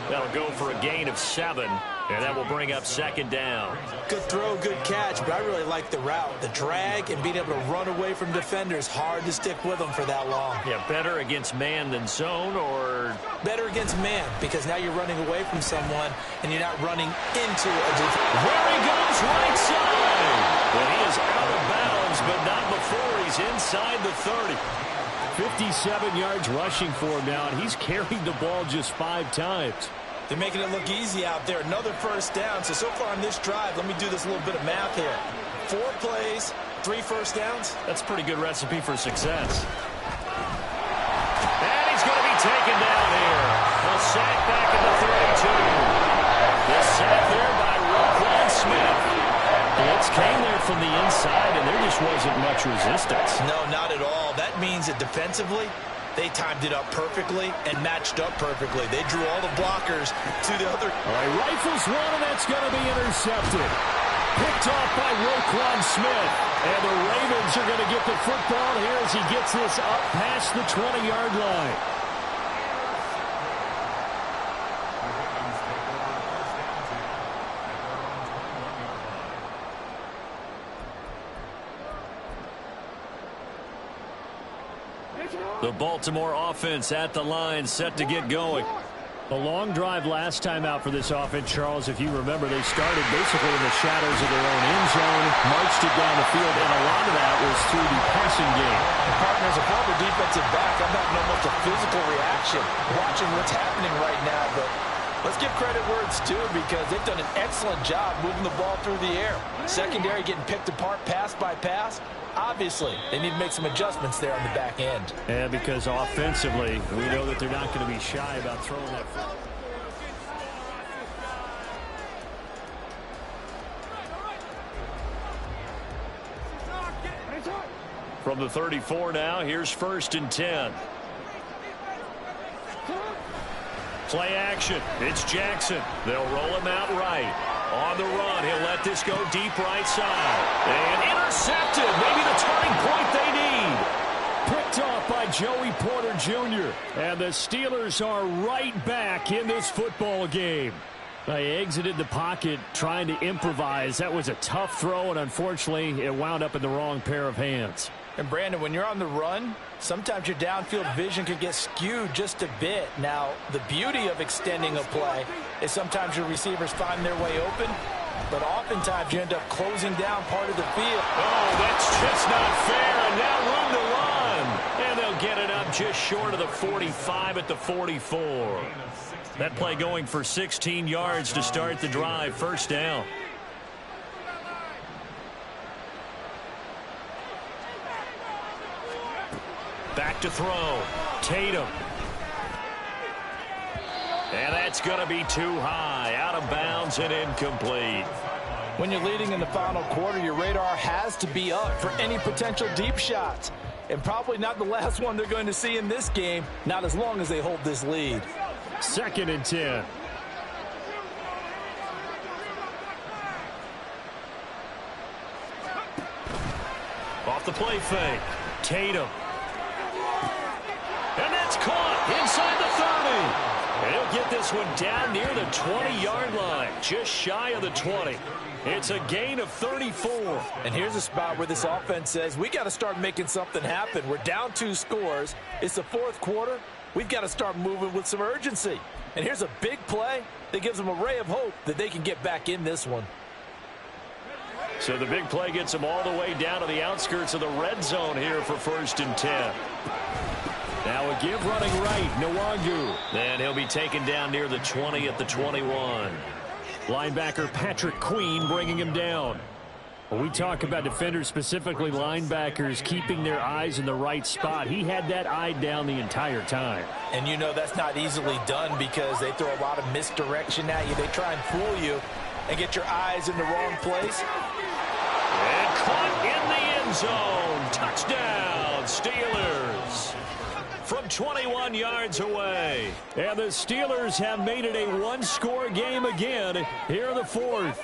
That'll go for a gain of 7, and that will bring up second down. Good throw, good catch, but I really like the route. The drag and being able to run away from defenders, hard to stick with them for that long. Yeah, better against man than zone, or? Better against man, because now you're running away from someone, and you're not running into a defender. There he goes, right side. And he is out of bounds, but not before he's inside the 30. 57 yards rushing for him now, and he's carried the ball just 5 times. They're making it look easy out there. Another first down. So far on this drive, let me do this little bit of math here. 4 plays, 3 first downs. That's a pretty good recipe for success. And he's going to be taken down here. A sack back at the 32. The sack there by Roquan Smith. Blitz came there from the inside, and there just wasn't much resistance. No, not at all. That means that defensively, they timed it up perfectly and matched up perfectly. They drew all the blockers to the other. All right, rifles one, and that's going to be intercepted. Picked off by Roquan Smith. And the Ravens are going to get the football here as he gets this up past the 20-yard line. The Baltimore offense at the line, set to get going. A long drive last time out for this offense, Charles. If you remember, they started basically in the shadows of their own end zone, marched it down the field, and a lot of that was through the passing game. Partner, as a former defensive back, I'm having almost a physical reaction watching what's happening right now, but let's give credit where it's due, because they've done an excellent job moving the ball through the air. Secondary getting picked apart pass by pass. Obviously, they need to make some adjustments there on the back end. Yeah, because offensively, we know that they're not going to be shy about throwing that. From the 34 now, here's 1st and 10. Play action. It's Jackson. They'll roll him out right. On the run, he'll let this go deep right side. And intercepted. Maybe the turning point they need. Picked off by Joey Porter Jr. And the Steelers are right back in this football game. They exited the pocket trying to improvise. That was a tough throw, and unfortunately, it wound up in the wrong pair of hands. And Brandon, when you're on the run, sometimes your downfield vision could get skewed just a bit. Now, the beauty of extending a play is sometimes your receivers find their way open, but oftentimes you end up closing down part of the field. Oh, that's just not fair, and now room to run. And they'll get it up just short of the 45 at the 44. That play going for 16 yards to start the drive. First down. Back to throw. Tatum. And that's going to be too high. Out of bounds and incomplete. When you're leading in the final quarter, your radar has to be up for any potential deep shots. And probably not the last one they're going to see in this game, not as long as they hold this lead. 2nd and 10. Off the play fake. Tatum. And that's caught inside the 30. And he'll get this one down near the 20-yard line, just shy of the 20. It's a gain of 34. And here's a spot where this offense says, we got to start making something happen. We're down 2 scores. It's the 4th quarter. We've got to start moving with some urgency. And here's a big play that gives them a ray of hope that they can get back in this one. So the big play gets them all the way down to the outskirts of the red zone here for 1st and 10. Now a give running right, Nwangu. And he'll be taken down near the 20 at the 21. Linebacker Patrick Queen bringing him down. When we talk about defenders, specifically linebackers, keeping their eyes in the right spot, he had that eye down the entire time. And you know that's not easily done because they throw a lot of misdirection at you. They try and fool you and get your eyes in the wrong place. And caught in the end zone. Touchdown, Steelers. From 21 yards away. And the Steelers have made it a 1-score game again here in the 4th.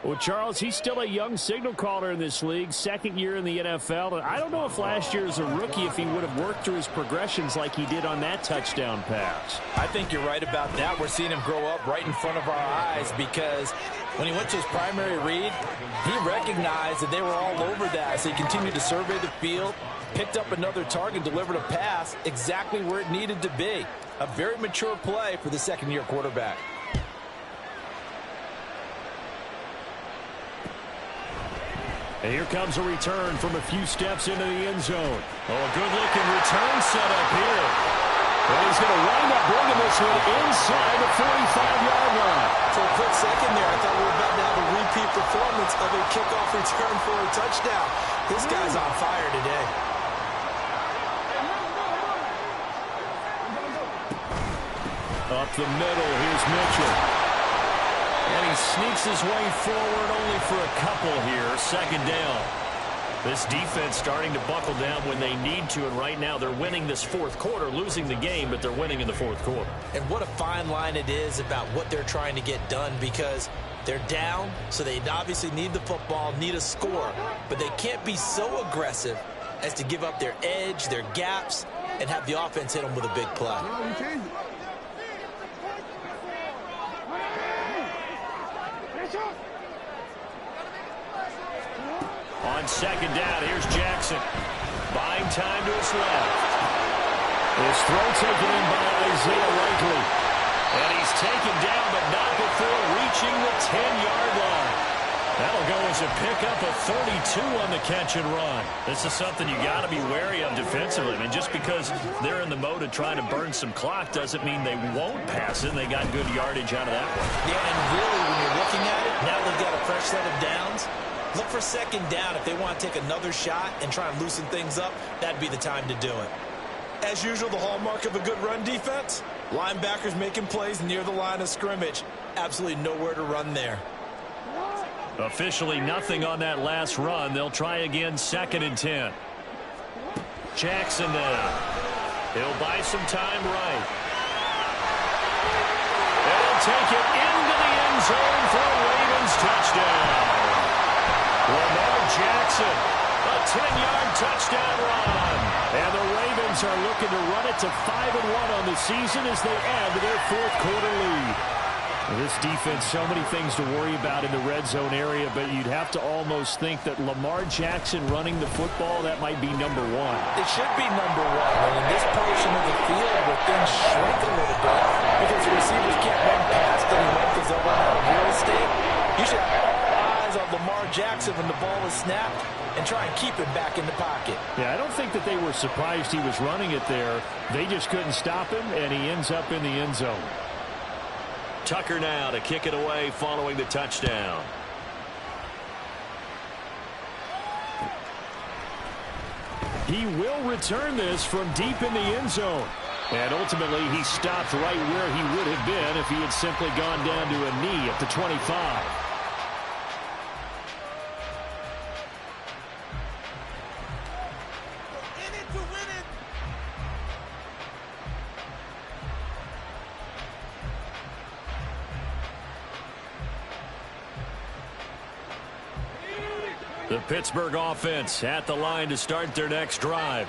Well, Charles, he's still a young signal caller in this league, 2nd year in the NFL. And I don't know if last year as a rookie, if he would have worked through his progressions like he did on that touchdown pass. I think you're right about that. We're seeing him grow up right in front of our eyes because when he went to his primary read, he recognized that they were all over that. So he continued to survey the field, picked up another target, delivered a pass exactly where it needed to be. A very mature play for the 2nd-year quarterback. And here comes a return from a few steps into the end zone. Oh, a good-looking return set up here. And he's going to wind up bringing this one inside the 45-yard line. For a quick second there, I thought we were about to have a repeat performance of a kickoff return for a touchdown. This guy's on fire today. Up the middle, here's Mitchell. And he sneaks his way forward only for a couple here. 2nd down. This defense starting to buckle down when they need to, and right now they're winning this 4th quarter, losing the game, but they're winning in the 4th quarter. And what a fine line it is about what they're trying to get done because they're down, so they obviously need the football, need a score, but they can't be so aggressive as to give up their edge, their gaps, and have the offense hit them with a big play. On 2nd down, here's Jackson. Buying time to his left. This throw taken in by Isaiah Likely. And he's taken down, but not before reaching the 10-yard line. That'll go as a pickup of 32 on the catch and run. This is something you got to be wary of defensively. I mean, just because they're in the mode of trying to burn some clock doesn't mean they won't pass it. And they got good yardage out of that one. Yeah, and really, when you're looking at it, now they've got a fresh set of downs. Look for 2nd down. If they want to take another shot and try and loosen things up, that'd be the time to do it. As usual, the hallmark of a good run defense, linebackers making plays near the line of scrimmage. Absolutely nowhere to run there. Officially nothing on that last run. They'll try again, 2nd and 10. Jackson now. He'll buy some time right. They'll take it into the end zone for a Ravens touchdown. Lamar Jackson, a 10-yard touchdown run. And the Ravens are looking to run it to 5-1 on the season as they add to their 4th quarter lead. This defense, so many things to worry about in the red zone area, but you'd have to almost think that Lamar Jackson running the football, that might be number 1. It should be number 1. And in this portion of the field where things shrink a little bit because the receivers can't run past anyone because they'll run out of real estate, you should have all eyes on Lamar Jackson when the ball is snapped and try and keep him back in the pocket. Yeah, I don't think that they were surprised he was running it there. They just couldn't stop him, and he ends up in the end zone. Tucker now to kick it away following the touchdown. He will return this from deep in the end zone. And ultimately, he stopped right where he would have been if he had simply gone down to a knee at the 25. The Pittsburgh offense at the line to start their next drive.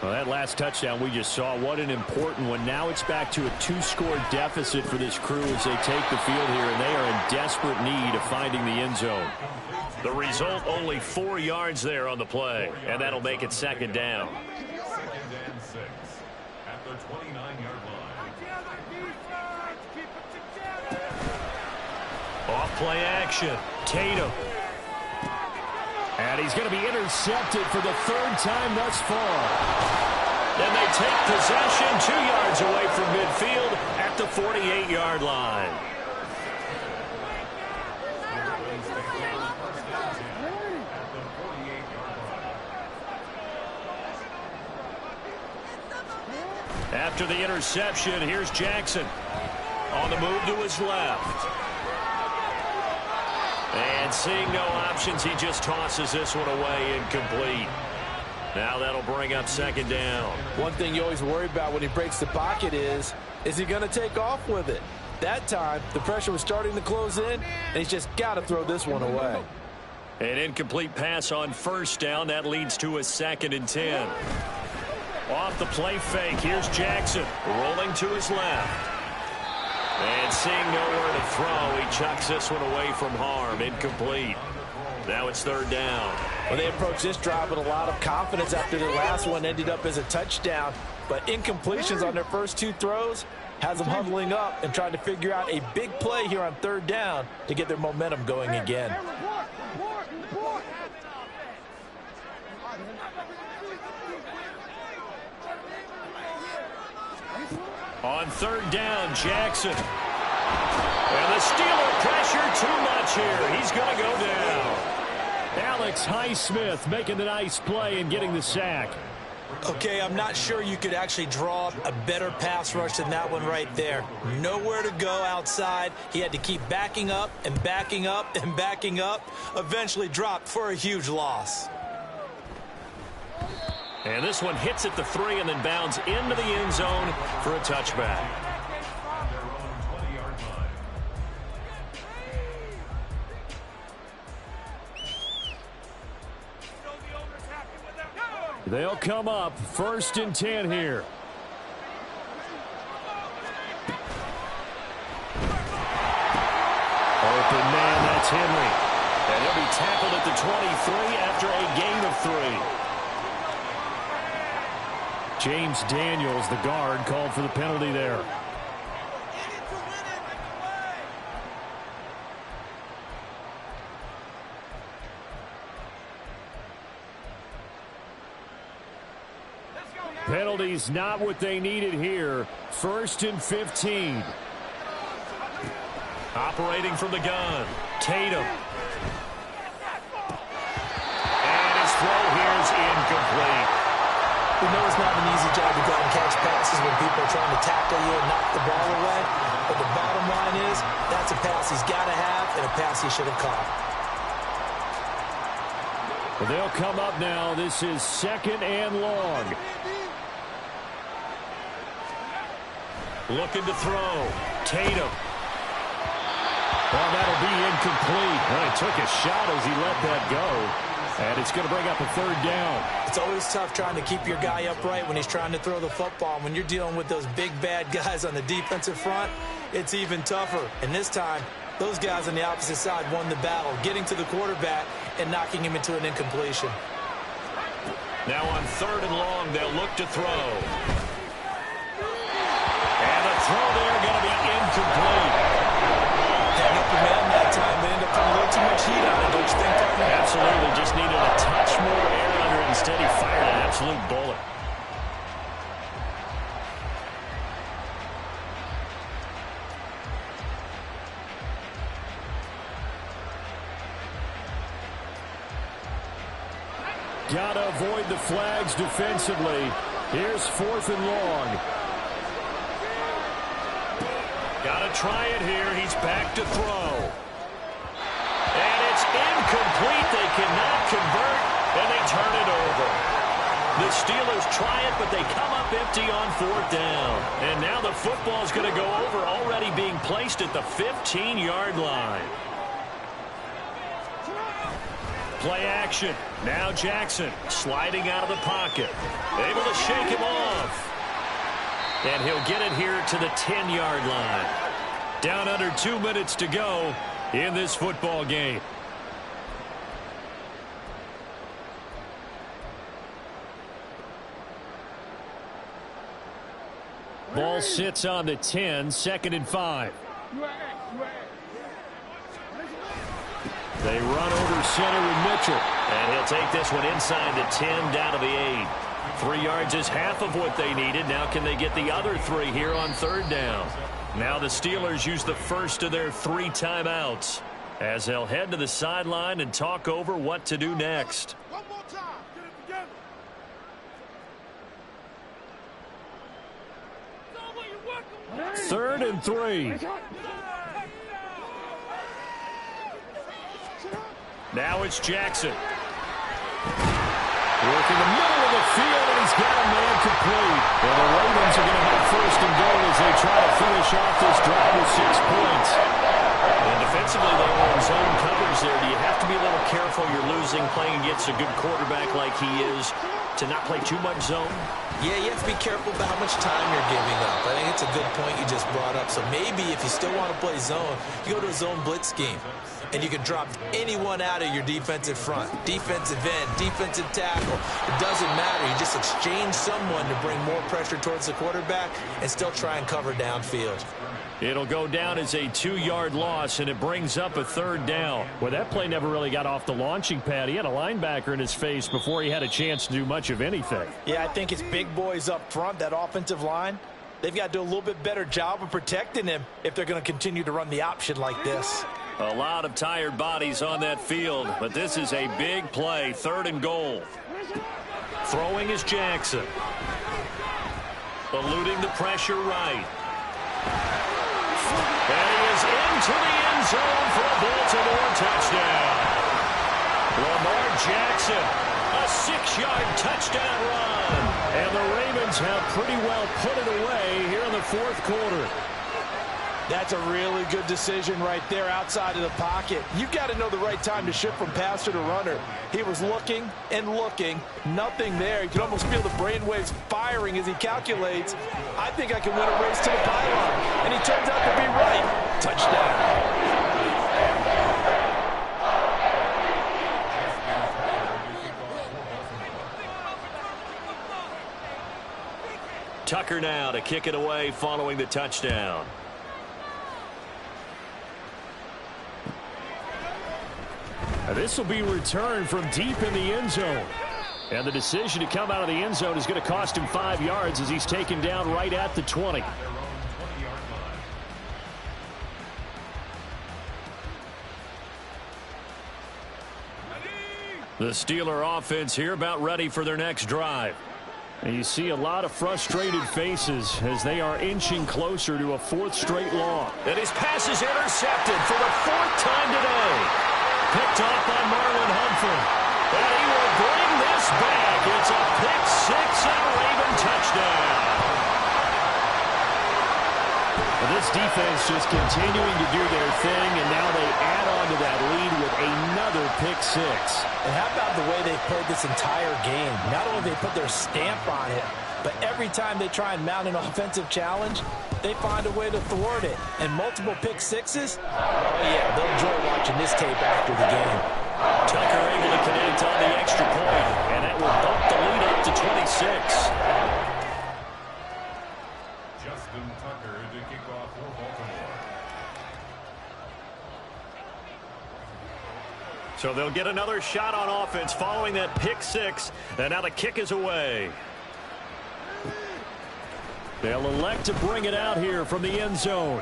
Well, that last touchdown we just saw, what an important one. Now it's back to a 2-score deficit for this crew as they take the field here, and they are in desperate need of finding the end zone. The result, only 4 yards there on the play, and that'll make it second down. Off play action. Tatum. And he's going to be intercepted for the 3rd time thus far. Then they take possession 2 yards away from midfield at the 48-yard line. After the interception, here's Jackson. On the move to his left. And seeing no options, he just tosses this one away, incomplete. Now that'll bring up second down. One thing you always worry about when he breaks the pocket is he going to take off with it? That time, the pressure was starting to close in, and he's just got to throw this one away. An incomplete pass on first down. That leads to a 2nd and 10. Off the play fake, here's Jackson rolling to his left. And seeing nowhere to throw, he chucks this one away from harm. Incomplete. Now it's 3rd down. Well, they approached this drive with a lot of confidence after the last one ended up as a touchdown. But incompletions on their first 2 throws has them huddling up and trying to figure out a big play here on 3rd down to get their momentum going again. On 3rd down, Jackson. And the Steeler pressure too much here. He's going to go down. Alex Highsmith making the nice play and getting the sack. Okay, I'm not sure you could actually draw a better pass rush than that one right there. Nowhere to go outside. He had to keep backing up and backing up and backing up. Eventually dropped for a huge loss. And this one hits at the 3 and then bounds into the end zone for a touchback. They'll come up 1st and 10 here. Open man, that's Henry. And he'll be tackled at the 23 after a gain of 3. James Daniels, the guard, called for the penalty there. Penalties not what they needed here. 1st and 15. Operating from the gun, Tatum. And his throw here is incomplete. We know it's not an easy job to go and catch passes when people are trying to tackle you and knock the ball away. But the bottom line is, that's a pass he's got to have and a pass he should have caught. Well, they'll come up now. This is 2nd and long. Looking to throw. Tatum. Well, that'll be incomplete. Well, he took a shot as he let that go. And it's going to bring up a 3rd down. It's always tough trying to keep your guy upright when he's trying to throw the football. When you're dealing with those big, bad guys on the defensive front, it's even tougher. And this time, those guys on the opposite side won the battle, getting to the quarterback and knocking him into an incompletion. Now on 3rd and long, they'll look to throw. And the throw there going to be incomplete. Hang up the man that time. They end up putting a little too much heat on it, don't you think, partner? Absolutely. Just needed a touch more air under it. Instead, he fired an absolute bullet. Gotta avoid the flags defensively. Here's 4th and long. Gotta try it here. He's back to throw. And it's incomplete. They cannot convert, and they turn it over. The Steelers try it, but they come up empty on 4th down. And now the football's going to go over, already being placed at the 15-yard line. Play action. Now Jackson sliding out of the pocket. Able to shake him off. And he'll get it here to the 10-yard line. Down under 2 minutes to go in this football game. Ball sits on the 10, 2nd and 5. They run over center with Mitchell. And he'll take this one inside the 10 down to the 8. 3 yards is half of what they needed. Now can they get the other 3 here on 3rd down? Now the Steelers use the first of their 3 timeouts as they'll head to the sideline and talk over what to do next. One more time. Get it together. 3rd and 3. Now it's Jackson. Working the middle of the field, and he's got a man complete. And the Ravens are going to have 1st and goal as they try to finish off this drive with 6 points. And defensively, though, in zone coverage there, do you have to be a little careful you're losing playing against a good quarterback like he is to not play too much zone? Yeah, you have to be careful about how much time you're giving up. I think it's a good point you just brought up. So maybe if you still want to play zone, you go to a zone blitz scheme. And you can drop anyone out of your defensive front. Defensive end, defensive tackle. It doesn't matter. You just exchange someone to bring more pressure towards the quarterback and still try and cover downfield. It'll go down as a 2-yard loss, and it brings up a 3rd down. Well, that play never really got off the launching pad. He had a linebacker in his face before he had a chance to do much of anything. Yeah, I think it's big boys up front, that offensive line. They've got to do a little bit better job of protecting him if they're going to continue to run the option like this. A lot of tired bodies on that field, but this is a big play, 3rd and goal. Throwing is Jackson. Eluding the pressure right. And he is into the end zone for a Baltimore touchdown. Lamar Jackson, a 6-yard touchdown run. And the Ravens have pretty well put it away here in the 4th quarter. That's a really good decision right there outside of the pocket. You've got to know the right time to shift from passer to runner. He was looking and looking, nothing there. You can almost feel the brainwaves firing as he calculates, I think I can win a race to the pylon. And he turns out to be right. Touchdown. Tucker now to kick it away following the touchdown. This will be returned from deep in the end zone. And the decision to come out of the end zone is going to cost him 5 yards as he's taken down right at the 20. The Steeler offense here about ready for their next drive. And you see a lot of frustrated faces as they are inching closer to a 4th straight long. And his pass is intercepted for the 4th time today. Picked off by Marlon Humphrey. And he will bring this back. It's a pick 6 and a Raven touchdown. Well, this defense just continuing to do their thing, and now they add on to that lead with another pick 6. And how about the way they've played this entire game? Not only they put their stamp on it, but every time they try and mount an offensive challenge, they find a way to thwart it. And multiple pick 6s, oh yeah, they'll enjoy watching this tape after the game. Tucker able to connect on the extra point, and that will bump the lead up to 26. Justin Tucker to kick off for Baltimore. So they'll get another shot on offense following that pick 6, and now the kick is away. They'll elect to bring it out here from the end zone.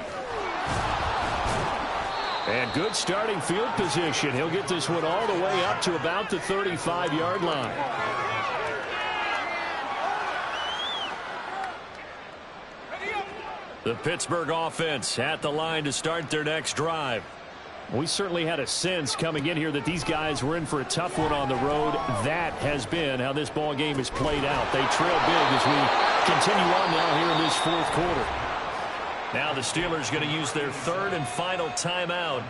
And good starting field position. He'll get this one all the way up to about the 35-yard line. The Pittsburgh offense at the line to start their next drive. We certainly had a sense coming in here that these guys were in for a tough one on the road. That has been how this ball game is played out. They trail big as we continue on now here in this 4th quarter. Now the Steelers going to use their third and final timeout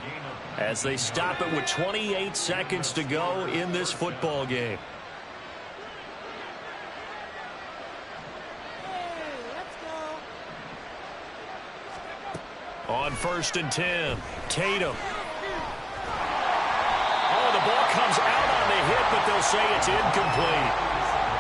as they stop it with 28 seconds to go in this football game. On 1st and 10, Tatum. Oh, the ball comes out on the hit, but they'll say it's incomplete.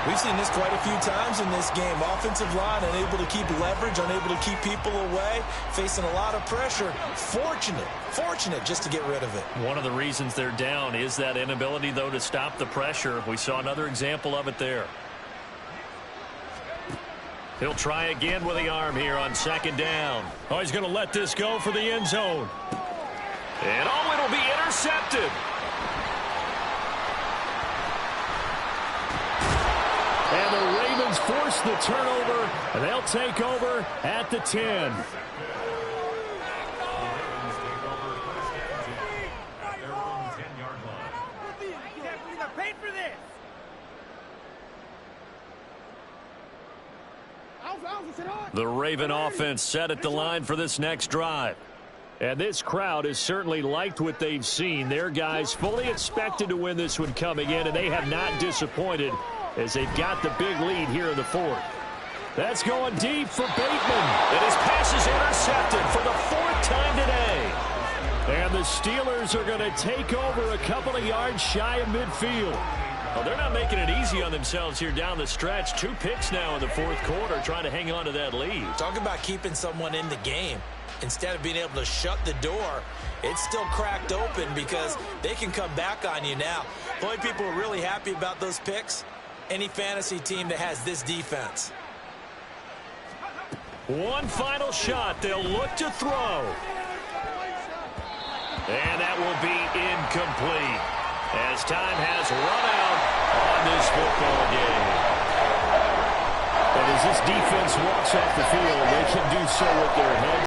We've seen this quite a few times in this game. Offensive line unable to keep leverage, unable to keep people away, facing a lot of pressure. Fortunate just to get rid of it. One of the reasons they're down is that inability, though, to stop the pressure. We saw another example of it there. He'll try again with the arm here on 2nd down. Oh, he's going to let this go for the end zone. And oh, it'll be intercepted. And the Ravens force the turnover, and they'll take over at the 10. The Raven offense set at the line for this next drive. And this crowd has certainly liked what they've seen. Their guys fully expected to win this one coming in, and they have not disappointed as they've got the big lead here in the 4th. That's going deep for Bateman. And his pass is intercepted for the 4th time today. And the Steelers are going to take over a couple of yards shy of midfield. Well, they're not making it easy on themselves here down the stretch. 2 picks now in the 4th quarter, trying to hang on to that lead. Talk about keeping someone in the game. Instead of being able to shut the door, it's still cracked open because they can come back on you now. The only people who are really happy about those picks, any fantasy team that has this defense. One final shot. They'll look to throw. And that will be incomplete as time has run out on this football game. And as this defense walks off the field, they can do so with their head.